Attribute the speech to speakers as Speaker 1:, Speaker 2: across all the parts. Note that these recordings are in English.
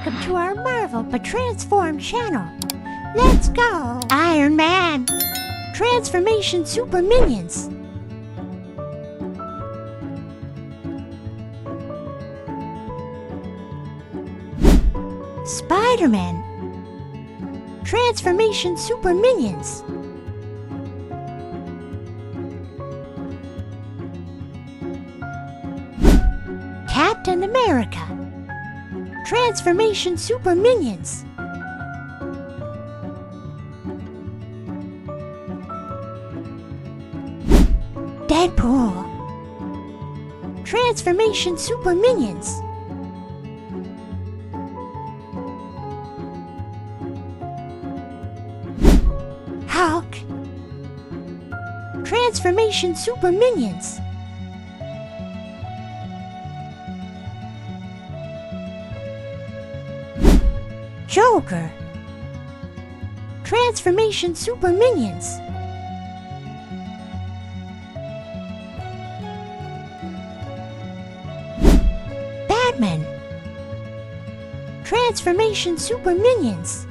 Speaker 1: Welcome to our Marvel but Transform channel. Let's go! Iron Man! Transformation Super Minions! Spider-Man! Transformation Super Minions! Captain America! Transformation Super Minions! Deadpool! Transformation Super Minions! Hulk! Transformation Super Minions! Joker! Transformation Super Minions! Batman! Transformation Super Minions!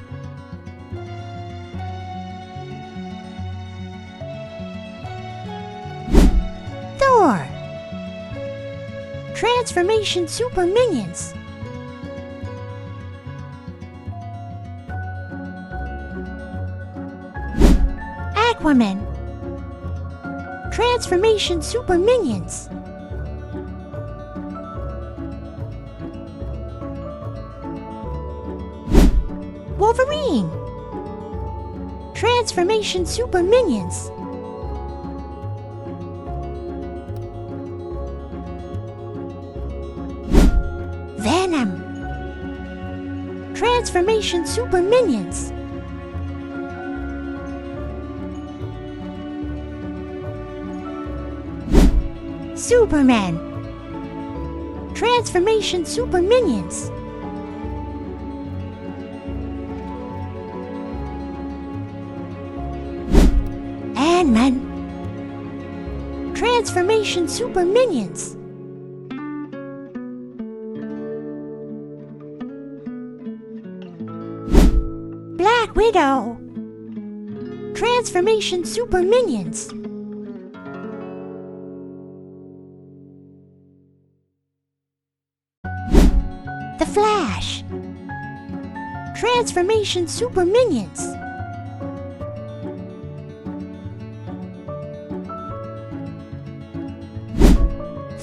Speaker 1: Thor! Transformation Super Minions! Aquaman! Transformation Super Minions! Wolverine! Transformation Super Minions! Venom! Transformation Super Minions! Superman! Transformation Super Minions! Ant-Man! Transformation Super Minions! Black Widow! Transformation Super Minions! The Flash! Transformation Super Minions!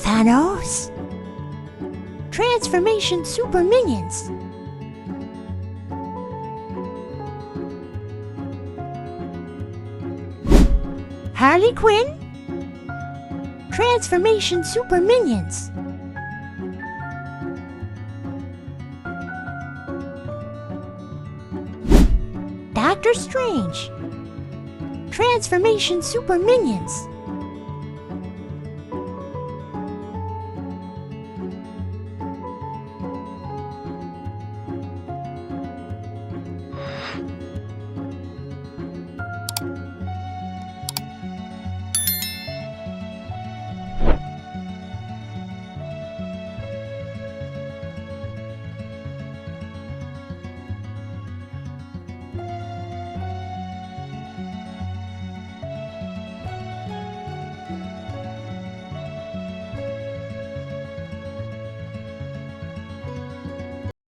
Speaker 1: Thanos! Transformation Super Minions! Harley Quinn! Transformation Super Minions! Doctor Strange! Transformation Super Minions!